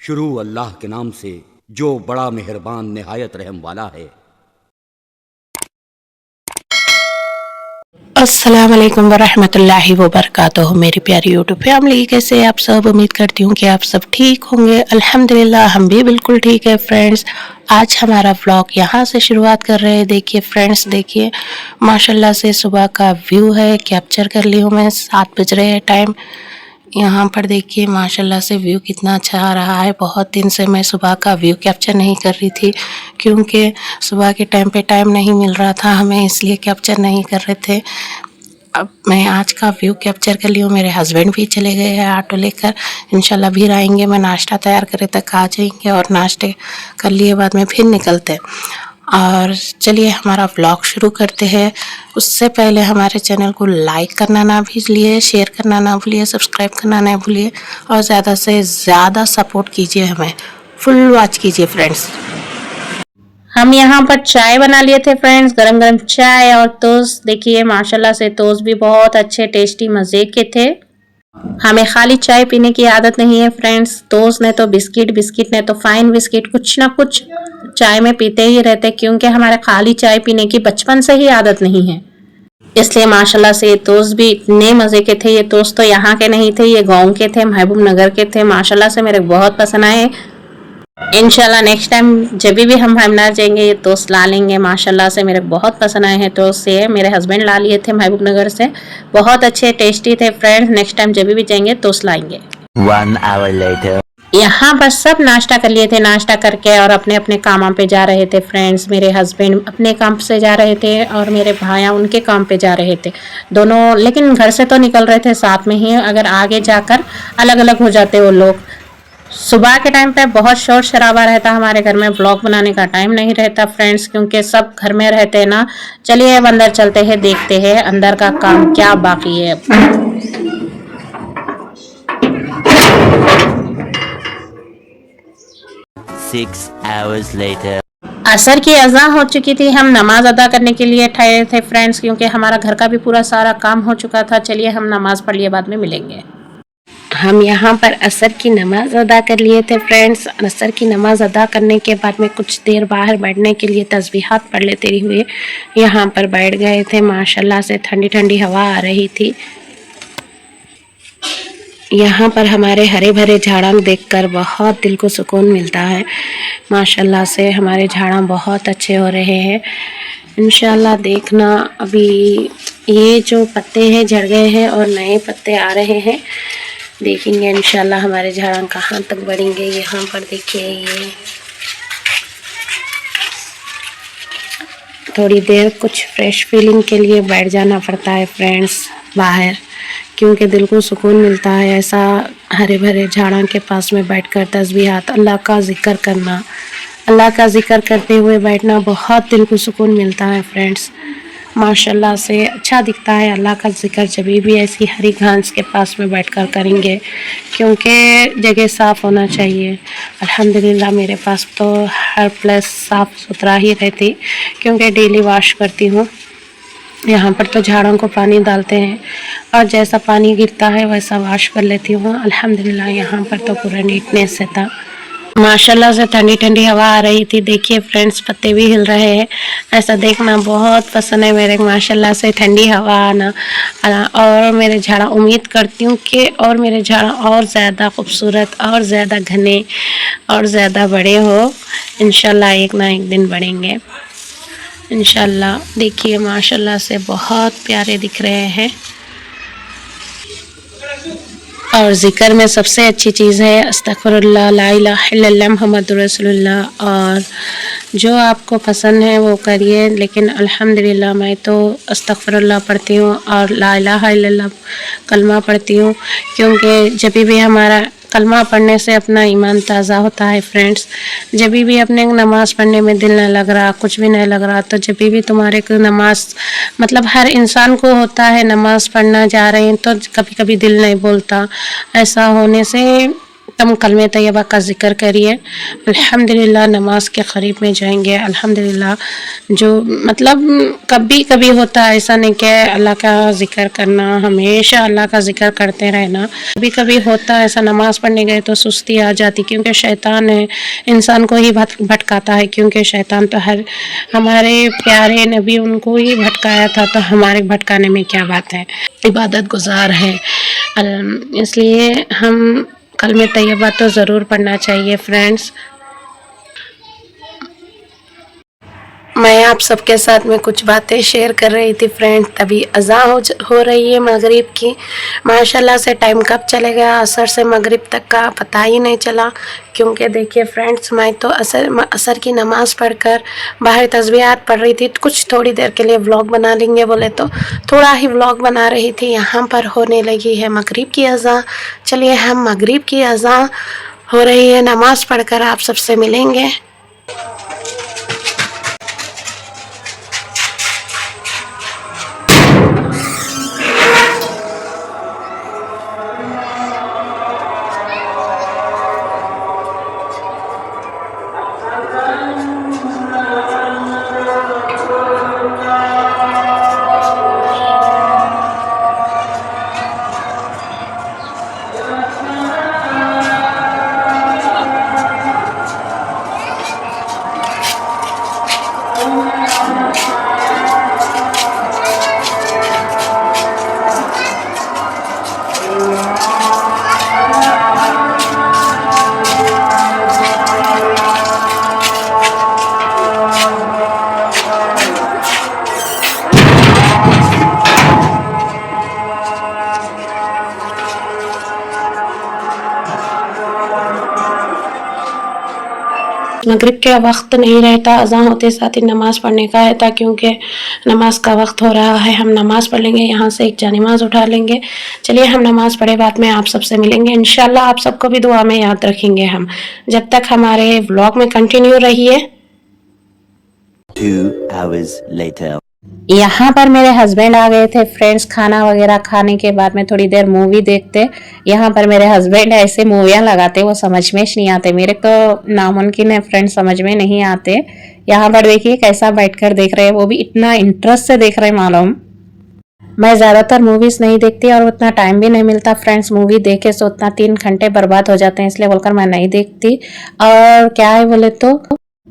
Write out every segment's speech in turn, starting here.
शुरू अल्लाह के नाम से जो बड़ा मेहरबान निहायत रहम वाला है। अस्सलाम वालेकुम वरहमतुल्लाहि वबरकातुहू। मेरी प्यारी यूट्यूब फैमिली, कैसे आप सब? उम्मीद करती हूँ कि आप सब ठीक होंगे। अल्हम्दुलिल्लाह हम भी बिल्कुल ठीक है फ्रेंड्स। आज हमारा व्लॉग यहाँ से शुरुआत कर रहे हैं। देखिए फ्रेंड्स, देखिए माशाल्लाह से सुबह का व्यू है, कैप्चर कर ली हूँ मैं। 7 बज रहे हैं टाइम। यहाँ पर देखिए माशाल्लाह से व्यू कितना अच्छा आ रहा है। बहुत दिन से मैं सुबह का व्यू कैप्चर नहीं कर रही थी, क्योंकि सुबह के टाइम पे टाइम नहीं मिल रहा था हमें, इसलिए कैप्चर नहीं कर रहे थे। अब मैं आज का व्यू कैप्चर कर ली हूँ। मेरे हस्बैंड भी चले गए हैं ऑटो लेकर, इंशाल्लाह भी आएंगे। मैं नाश्ता तैयार करे तक आ जाएंगे और नाश्ते कर लिए बाद में फिर निकलते हैं। और चलिए हमारा व्लॉग शुरू करते हैं। उससे पहले हमारे चैनल को लाइक करना ना भूलिए, शेयर करना ना भूलिए, सब्सक्राइब करना ना भूलिए और ज़्यादा से ज़्यादा सपोर्ट कीजिए, हमें फुल वॉच कीजिए फ्रेंड्स। हम यहाँ पर चाय बना लिए थे फ्रेंड्स, गरम गरम चाय और टोस्ट। देखिए माशाल्लाह से टोस्ट भी बहुत अच्छे टेस्टी मज़े के थे। हमें खाली चाय पीने की आदत नहीं है फ्रेंड्स। टोस्ट ने तो बिस्किट, बिस्किट ने तो फाइन बिस्किट, कुछ ना कुछ चाय में पीते ही रहते, क्योंकि हमारे खाली चाय पीने की बचपन से ही आदत नहीं है। इसलिए माशाल्लाह से ये टोस्ट भी इतने मज़े के थे। ये टोस्ट तो यहाँ के नहीं थे, ये गाँव के थे, महबूब नगर के थे। माशाल्लाह से मेरे बहुत पसंद आए। इंशाल्लाह नेक्स्ट टाइम जब भी हम महबूबनगर जाएंगे ये टोस्ट ला लेंगे। माशाल्लाह से मेरे बहुत पसंद आए हैं टोस्ट। से मेरे हस्बैंड ला लिए थे महबूबनगर से, बहुत अच्छे टेस्टी थे फ्रेंड्स। नेक्स्ट टाइम जब भी जाएंगे टोस्ट लाएंगे। 1 hour later यहाँ पर सब नाश्ता कर लिए थे, नाश्ता करके और अपने अपने कामों पे जा रहे थे फ्रेंड्स। मेरे हस्बैंड अपने काम से जा रहे थे और मेरे भाइयाँ उनके काम पे जा रहे थे दोनों, लेकिन घर से तो निकल रहे थे साथ में ही, अगर आगे जाकर अलग अलग हो जाते वो लोग। सुबह के टाइम पे बहुत शोर शराबा रहता हमारे घर में, ब्लॉग बनाने का टाइम नहीं रहता फ्रेंड्स, क्योंकि सब घर में रहते हैं ना। चलिए अब अंदर चलते हैं, देखते हैं अंदर का काम क्या बाकी है। 6 hours later असर की अज़ान हो चुकी थी, हम नमाज अदा करने के लिए ठहरे थे फ्रेंड्स, क्योंकि हमारा घर का भी पूरा सारा काम हो चुका था। चलिए हम नमाज पढ़ लिए, बाद में मिलेंगे। हम यहाँ पर असर की नमाज अदा कर लिए थे फ्रेंड्स। असर की नमाज अदा करने के बाद में कुछ देर बाहर बैठने के लिए तस्बीहात पढ़ लेते हुए यहाँ पर बैठ गए थे। माशाल्लाह से ठंडी ठंडी हवा आ रही थी। यहाँ पर हमारे हरे भरे झाड़ा देखकर बहुत दिल को सुकून मिलता है। माशाल्लाह से हमारे झाड़ा बहुत अच्छे हो रहे हैं। इंशाल्लाह देखना, अभी ये जो पत्ते हैं झड़ गए हैं और नए पत्ते आ रहे हैं, देखेंगे इंशाल्लाह हमारे झाड़ा कहाँ तक बढ़ेंगे। यहाँ पर देखिए ये थोड़ी देर कुछ फ्रेश फीलिंग के लिए बैठ जाना पड़ता है फ्रेंड्स बाहर, क्योंकि दिल को सुकून मिलता है ऐसा हरे भरे झाड़ों के पास में बैठकर तस्बीहात, अल्लाह का जिक्र करना, अल्लाह का जिक्र करते हुए बैठना बहुत दिल को सुकून मिलता है फ्रेंड्स। माशाल्लाह से अच्छा दिखता है अल्लाह का जिक्र जब भी ऐसी हरी घास के पास में बैठकर करेंगे, क्योंकि जगह साफ़ होना चाहिए। अल्हम्दुलिल्लाह मेरे पास तो हर प्लेस साफ़ सुथरा ही रहती, क्योंकि डेली वॉश करती हूँ। यहाँ पर तो झाड़ों को पानी डालते हैं और जैसा पानी गिरता है वैसा वॉश कर लेती हूँ। अल्हम्दुलिल्लाह यहाँ पर तो पूरा नीटनेस है था। माशाल्लाह से ठंडी ठंडी हवा आ रही थी। देखिए फ्रेंड्स, पत्ते भी हिल रहे हैं। ऐसा देखना बहुत पसंद है मेरे, माशाल्लाह से ठंडी हवा आना। और मेरे झाड़ा, उम्मीद करती हूँ कि और मेरे झाड़ा और ज़्यादा खूबसूरत और ज़्यादा घने और ज़्यादा बड़े हो। इंशाल्लाह एक ना एक दिन बढ़ेंगे इंशाल्लाह। देखिए माशाल्लाह से बहुत प्यारे दिख रहे हैं। और ज़िक्र में सबसे अच्छी चीज़ है अस्तगफिरुल्लाह, ला इलाहा इल्लल्लाह मुहम्मदुर रसूलुल्लाह। और जो आपको पसंद है वो करिए, लेकिन अल्हम्दुलिल्लाह मैं तो अस्तगफिरुल्लाह पढ़ती हूँ और ला इलाहा इल्लल्लाह कलमा पढ़ती हूँ, क्योंकि जब भी हमारा कलमा पढ़ने से अपना ईमान ताज़ा होता है फ्रेंड्स। जब भी अपने नमाज पढ़ने में दिल न लग रहा, कुछ भी नहीं लग रहा, तो जब भी तुम्हारे को नमाज, मतलब हर इंसान को होता है, नमाज पढ़ना जा रहे हैं तो कभी कभी दिल नहीं बोलता। ऐसा होने से तुम कलमे तैयबा का ज़िक्र करिए। अल्हम्दुलिल्लाह नमाज के करीब में जाएंगे अल्हम्दुलिल्लाह। जो मतलब कभी कभी होता है, ऐसा नहीं कि अल्लाह का ज़िक्र करना, हमेशा अल्लाह का ज़िक्र करते रहना। कभी कभी होता है ऐसा, नमाज पढ़ने गए तो सुस्ती आ जाती, क्योंकि शैतान है, इंसान को ही भटकाता है। क्योंकि शैतान तो हर हमारे प्यारे नबी उनको ही भटकाया था, तो हमारे भटकाने में क्या बात है। इबादत गुजार है, इसलिए हम कलमे तैयबा तो ज़रूर पढ़ना चाहिए फ्रेंड्स। मैं आप सबके साथ में कुछ बातें शेयर कर रही थी फ्रेंड्स, तभी अज़ान हो रही है मगरिब की। माशाल्लाह से टाइम कब चले गया असर से मगरिब तक का पता ही नहीं चला। क्योंकि देखिए फ्रेंड्स, मैं तो असर की नमाज़ पढ़कर बाहर तस्बीहात पढ़ रही थी। कुछ थोड़ी देर के लिए व्लॉग बना लेंगे बोले तो थोड़ा ही व्लॉग बना रही थी। यहाँ पर होने लगी है मगरिब की अज़ान। चलिए हम मगरिब की अज़ान हो रही है, नमाज़ पढ़कर आप सबसे मिलेंगे। मगरिब का वक्त नहीं रहता, अज़ान होते साथ ही नमाज़ पढ़ने का है, क्योंकि नमाज का वक्त हो रहा है। हम नमाज़ पढ़ लेंगे, यहाँ से एक जानिमाज़ उठा लेंगे। चलिए हम नमाज़ पढ़े बाद में आप सबसे मिलेंगे इंशाल्लाह। आप सबको भी दुआ में याद रखेंगे हम। जब तक हमारे व्लॉग में कंटिन्यू रहिए। 2 hours later. यहाँ पर मेरे हस्बैंड आ गए थे फ्रेंड्स। खाना वगैरह खाने के बाद में थोड़ी देर मूवी देखते। यहाँ पर मेरे हस्बैंड ऐसे मूवियाँ लगाते, वो समझ में नहीं आते, मेरे तो नामुमकिन है फ्रेंड्स, समझ में नहीं आते। यहाँ पर देखिए कैसा बैठकर देख रहे हैं, वो भी इतना इंटरेस्ट से देख रहे हैं मालूम। मैं ज़्यादातर मूवीज़ नहीं देखती और उतना टाइम भी नहीं मिलता फ्रेंड्स। मूवी देखे से उतना 3 घंटे बर्बाद हो जाते हैं, इसलिए बोलकर मैं नहीं देखती। और क्या है बोले तो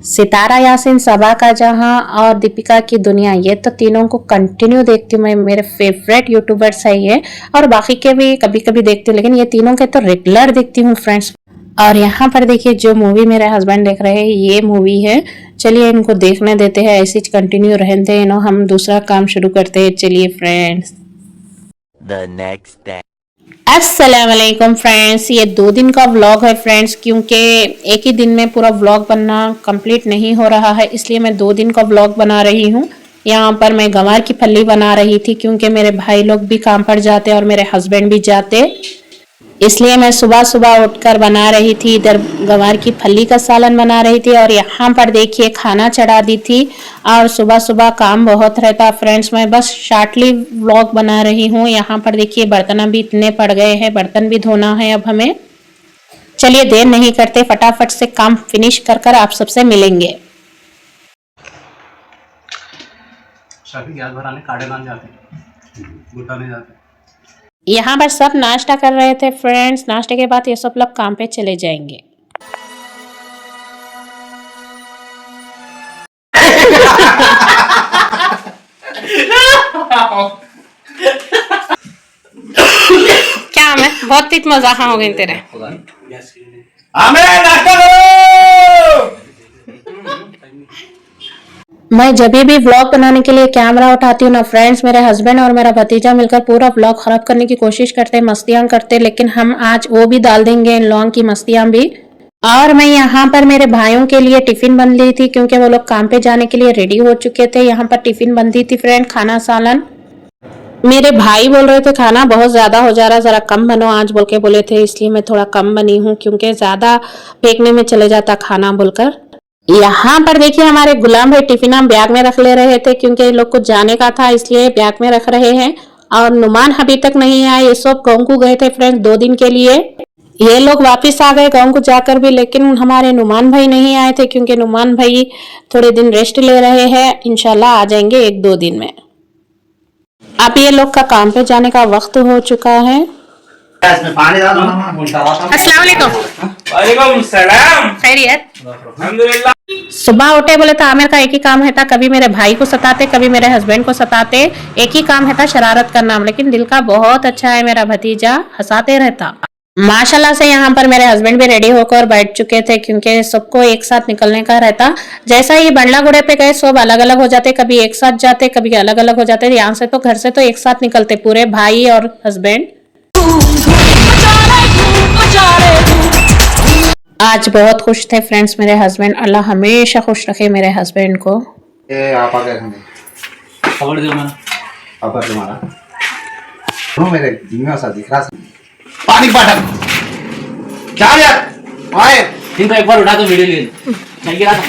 सितारा यासीन, सबा का जहां और दीपिका की दुनिया, ये तो तीनों को कंटिन्यू देखती हूँ मैं। मेरे फेवरेट यूट्यूबर्स है ये, और बाकी के भी कभी कभी देखती हूँ, लेकिन ये तीनों के तो रेगुलर देखती हूँ फ्रेंड्स। और यहाँ पर देखिए जो मूवी मेरे हस्बैंड देख रहे हैं ये मूवी है। चलिए इनको देखने देते हैं, ऐसी कंटिन्यू रहते हैं, हम दूसरा काम शुरू करते हैं। चलिए फ्रेंड्स। The next day. अस्सलाम वालेकुम फ्रेंड्स, ये 2 दिन का व्लॉग है फ्रेंड्स, क्योंकि एक ही दिन में पूरा व्लॉग बनना कंप्लीट नहीं हो रहा है, इसलिए मैं 2 दिन का व्लॉग बना रही हूँ। यहाँ पर मैं गंवार की फली बना रही थी, क्योंकि मेरे भाई लोग भी काम पर जाते और मेरे हस्बैंड भी जाते, इसलिए मैं सुबह सुबह उठकर बना रही थी। इधर गंवार की फली का सालन बना रही थी और यहाँ पर देखिए खाना चढ़ा दी थी। और सुबह सुबह काम बहुत रहता फ्रेंड्स, मैं बस शॉर्टली व्लॉग बना रही हूँ। यहाँ पर देखिए बर्तन भी इतने पड़ गए हैं, बर्तन भी धोना है अब हमें। चलिए देर नहीं करते, फटाफट से काम फिनिश कर आप सबसे मिलेंगे। गैस भराने काड़े लाने जाते हैं, गुटाने जाते हैं। यहाँ पर सब नाश्ता कर रहे थे फ्रेंड्स। नाश्ते के बाद ये सब लोग काम पे चले जाएंगे। काम है, बहुत ही मजाक हो गए तेरे। मैं जब भी व्लॉग बनाने के लिए कैमरा उठाती हूँ ना फ्रेंड्स, मेरे हस्बैंड और मेरा भतीजा मिलकर पूरा व्लॉग खराब करने की कोशिश करते हैं, मस्तियां करते हैं, लेकिन हम आज वो भी डाल देंगे इन लोगों की मस्तियां भी। और मैं यहाँ पर मेरे भाइयों के लिए टिफिन बन ली थी क्योंकि वो लोग काम पे जाने के लिए रेडी हो चुके थे। यहाँ पर टिफिन बनती थी फ्रेंड, खाना सालन। मेरे भाई बोल रहे थे खाना बहुत ज्यादा हो जा रहा है, जरा कम बनो आज बोल के बोले थे, इसलिए मैं थोड़ा कम बनी हूँ क्योंकि ज्यादा फेंकने में चले जाता खाना बोलकर। यहाँ पर देखिए हमारे गुलाम भाई टिफिन हम बैग में रख ले रहे थे क्योंकि ये लोग को जाने का था, इसलिए बैग में रख रहे हैं। और नुमान अभी तक नहीं आए, ये सब गाँव को गए थे फ्रेंड्स 2 दिन के लिए। ये लोग वापस आ गए गाँव को जाकर भी, लेकिन हमारे नुमान भाई नहीं आए थे क्योंकि नुमान भाई थोड़े दिन रेस्ट ले रहे हैं, इंशाल्लाह आ जाएंगे 1-2 दिन में। अब ये लोग का काम पे जाने का वक्त हो चुका है। अस्सलाम वालेकुम। खैरियत? सुबह उठे बोले था आमिर का एक ही काम है था, कभी मेरे भाई को सताते कभी मेरे हस्बैंड को सताते, एक ही काम है था शरारत करना, लेकिन दिल का बहुत अच्छा है मेरा भतीजा, हंसाते रहता। माशाल्लाह से यहाँ पर मेरे हस्बैंड भी रेडी होकर बैठ चुके थे क्योंकि सबको एक साथ निकलने का रहता। जैसा ही बंडला गुड़े पे गए सब अलग अलग हो जाते, कभी एक साथ जाते कभी अलग अलग हो जाते। यहाँ से तो घर से तो एक साथ निकलते पूरे भाई और हस्बैंड। आज बहुत खुश थे फ्रेंड्स मेरे हस्बैंड, अल्लाह हमेशा खुश रखे मेरे हस्बैंड को। आप आ गए खबर दो तुम्हारा मेरे सा दिख रहा पानी बाटल क्या यार आए इनको एक बार उठा तो वीडियो ले नहीं गिरा था।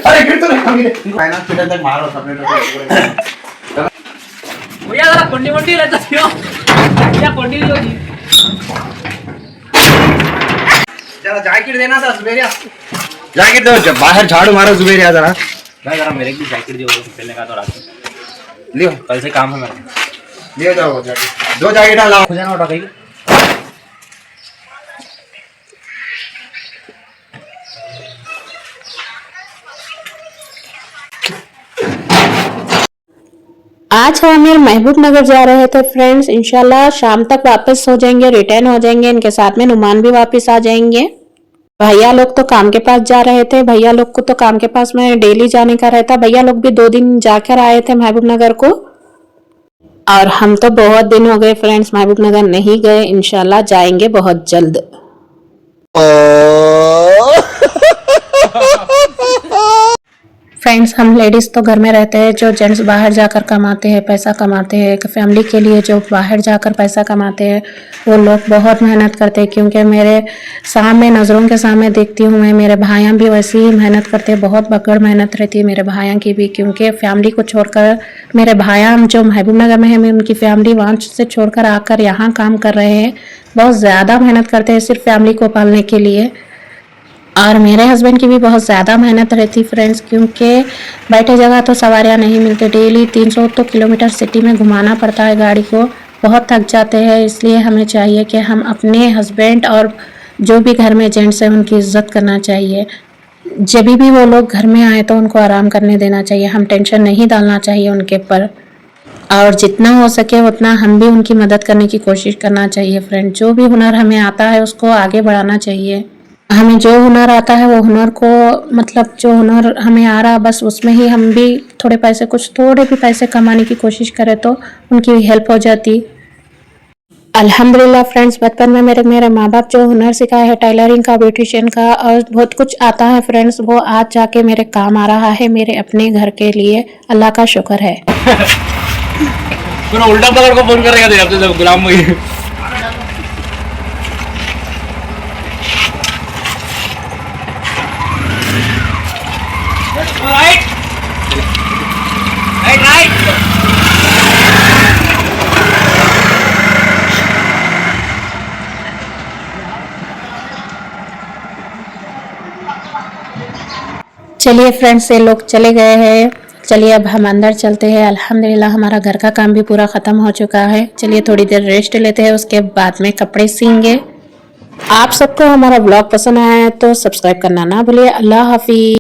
अरे गिर तो नहीं फाइनल फिटर तक मारो सबने भैया जरा कोंडी मोंडी रहता थियो क्या कोंडी लो जी जरा जैकेट देना था जुबेरिया, जैकेट दो जब बाहर झाड़ू मारो जुबेरिया जरा भाई, जरा मेरे को जैकेट दियो पहले का तो रात लियो, कल से काम है मेरा, ले जाओ जैकेट 2 जैकेट लाओ हो जाना उठा कहीं। आज हम महबूब नगर जा रहे थे फ्रेंड्स, इंशाल्लाह शाम तक वापस हो जाएंगे, रिटर्न हो जाएंगे, इनके साथ में नुमान भी वापस आ जाएंगे। भैया लोग तो काम के पास जा रहे थे, भैया लोग को तो काम के पास में डेली जाने का रहता, भैया लोग भी 2 दिन जाकर आए थे महबूब नगर को। और हम तो बहुत दिन हो गए फ्रेंड्स महबूब नगर नहीं गए, इंशाल्लाह जाएंगे बहुत जल्द। फ्रेंड्स हम लेडीज तो घर में रहते हैं, जो जेंट्स बाहर जाकर कमाते हैं पैसा कमाते हैं, फैमिली के लिए जो बाहर जाकर पैसा कमाते हैं वो लोग बहुत मेहनत करते हैं। क्योंकि मेरे सामने नज़रों के सामने देखती हूँ मैं, मेरे भाइयाँ भी वैसे ही मेहनत करते हैं, बहुत बगड़ मेहनत रहती है मेरे भाइयाँ की भी। क्योंकि फैमिली को छोड़कर मेरे भाइयाँ जो महबूब नगर में है, मैं उनकी फैमिली वहाँ से छोड़कर आकर यहाँ काम कर रहे हैं, बहुत ज़्यादा मेहनत करते हैं सिर्फ फैमिली को पालने के लिए। और मेरे हस्बैंड की भी बहुत ज़्यादा मेहनत रहती फ्रेंड्स, क्योंकि बैठे जगह तो सवारियाँ नहीं मिलती, डेली 300 किलोमीटर सिटी में घुमाना पड़ता है गाड़ी को, बहुत थक जाते हैं। इसलिए हमें चाहिए कि हम अपने हस्बैंड और जो भी घर में जेंट्स हैं उनकी इज्जत करना चाहिए। जब भी वो लोग घर में आए तो उनको आराम करने देना चाहिए, हम टेंशन नहीं डालना चाहिए उनके ऊपर, और जितना हो सके उतना हम भी उनकी मदद करने की कोशिश करना चाहिए। फ्रेंड जो भी हुनर हमें आता है उसको आगे बढ़ाना चाहिए। हमें जो हुनर आता है वो हुनर को, मतलब जो हुनर हमें आ रहा बस उसमें ही हम भी थोड़े भी पैसे कमाने की कोशिश करें तो उनकी हेल्प हो जाती। अल्हम्दुलिल्लाह फ्रेंड्स, बचपन में मेरे माँ बाप जो हुनर सिखाए है टेलरिंग का, ब्यूटिशियन का और बहुत कुछ आता है फ्रेंड्स, वो आज जाके मेरे काम आ रहा है मेरे अपने घर के लिए, अल्लाह का शुक्र है। उल्टा पकड़ को फोन करेगा गुलाम भाई। चलिए फ्रेंड्स ये लोग चले गए हैं, चलिए अब हम अंदर चलते हैं। अल्हम्दुलिल्लाह हमारा घर का काम भी पूरा ख़त्म हो चुका है। चलिए थोड़ी देर रेस्ट लेते हैं, उसके बाद में कपड़े सीएंगे। आप सबको हमारा ब्लॉग पसंद आया है तो सब्सक्राइब करना ना भूलिए। अल्लाह हाफिज़।